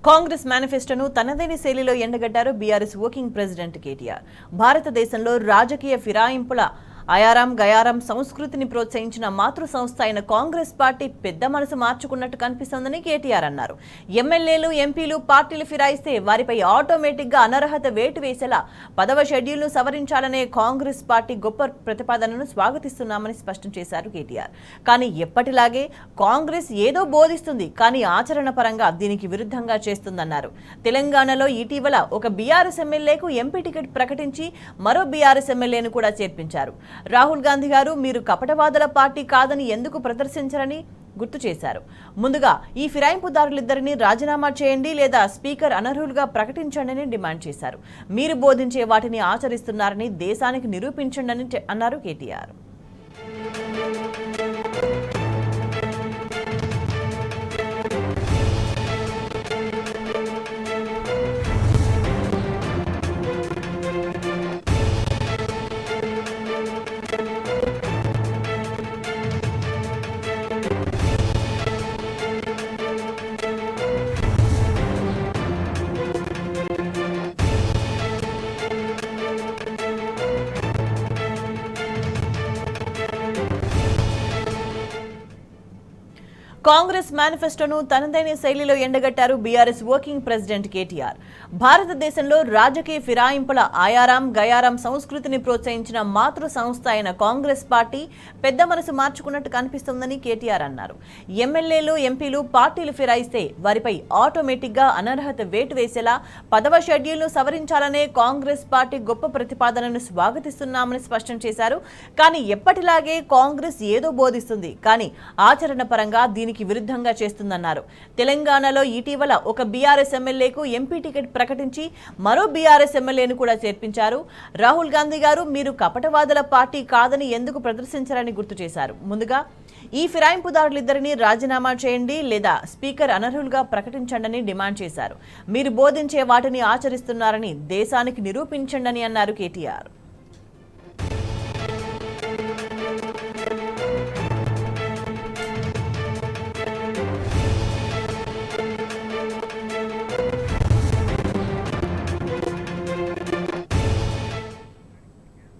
కాంగ్రెస్ మేనిఫెస్టోను తనదైన శైలిలో ఎండగట్టారు బీఆర్ఎస్ వర్కింగ్ ప్రెసిడెంట్ కేటీఆర్. భారతదేశంలో రాజకీయ ఫిరాయింపుల ఆయారం గయారం సంస్కృతిని ప్రోత్సహించిన మాతృ సంస్థ అయిన కాంగ్రెస్ పార్టీ పెద్ద మనసు మార్చుకున్నట్టు కనిపిస్తోందని కేటీఆర్ అన్నారు. ఎమ్మెల్యేలు, ఎంపీలు పార్టీలు ఫిరాయిస్తే వారిపై ఆటోమేటిక్ గా అనర్హత వేటు వేసేలా 10వ షెడ్యూల్ను సవరించాలనే కాంగ్రెస్ పార్టీ గొప్ప ప్రతిపాదనను స్వాగతిస్తున్నామని స్పష్టం చేశారు కేటీఆర్. కానీ ఎప్పటిలాగే కాంగ్రెస్ ఏదో బోధిస్తుంది, కానీ ఆచరణ పరంగా దీనికి విరుద్ధంగా చేస్తుందన్నారు. తెలంగాణలో ఇటీవల ఒక బీఆర్ఎస్ ఎమ్మెల్యేకు ఎంపీ టికెట్ ప్రకటించి మరో బీఆర్ఎస్ ఎమ్మెల్యేను కూడా చేర్పించారు. రాహుల్ గాంధీ గారు మీరు కపటవాదుల పార్టీ కాదని ఎందుకు ప్రదర్శించరని గుర్తు చేశారు. ముందుగా ఈ ఫిరాయింపుదారులిద్దరిని రాజీనామా చేయండి లేదా స్పీకర్ అనర్హులుగా ప్రకటించండి అని డిమాండ్ చేశారు. మీరు బోధించే వాటిని ఆచరిస్తున్నారని దేశానికి నిరూపించండి అని అన్నారు కేటీఆర్. కాంగ్రెస్ మేనిఫెస్టోను తనదైన శైలిలో ఎండగట్టారు బీఆర్ఎస్ వర్కింగ్ ప్రెసిడెంట్ కేటీఆర్. భారతదేశంలో రాజకీయ ఫిరాయింపుల ఆయారం గయారం సంస్కృతిని ప్రోత్సహించిన మాతృ సంస్థ అయిన కాంగ్రెస్ పార్టీ పెద్ద మనసు మార్చుకున్నట్టు కనిపిస్తోందని కేటీఆర్ అన్నారు. ఎమ్మెల్యేలు, ఎంపీలు పార్టీలు ఫిరాయిస్తే వారిపై ఆటోమేటిక్ గా అనర్హత వేటు వేసేలా 10వ షెడ్యూల్ను సవరించాలనే కాంగ్రెస్ పార్టీ గొప్ప ప్రతిపాదనను స్వాగతిస్తున్నామని స్పష్టం చేశారు. కానీ ఎప్పటిలాగే కాంగ్రెస్ ఏదో బోధిస్తుంది, కానీ ఆచరణ పరంగా దీనికి విరుద్ధంగా చేస్తుందన్నారు. తెలంగాణలో ఇటీవల ఒక బీఆర్ఎస్ ఎమ్మెల్యేకు ఎంపీ టికెట్ ప్రకటించి మరో బీఆర్ఎస్ ఎమ్మెల్యేను కూడా చేర్పించారు. రాహుల్ గాంధీ గారు మీరు కపటవాదుల పార్టీ కాదని ఎందుకు ప్రదర్శించారని గుర్తు చేశారు. ముందుగా ఈ ఫిరాయింపుదారులిద్దరిని రాజీనామా చేయండి లేదా స్పీకర్ అనర్హులుగా ప్రకటించండి డిమాండ్ చేశారు. మీరు బోధించే వాటిని ఆచరిస్తున్నారని దేశానికి నిరూపించండి అన్నారు కేటీఆర్.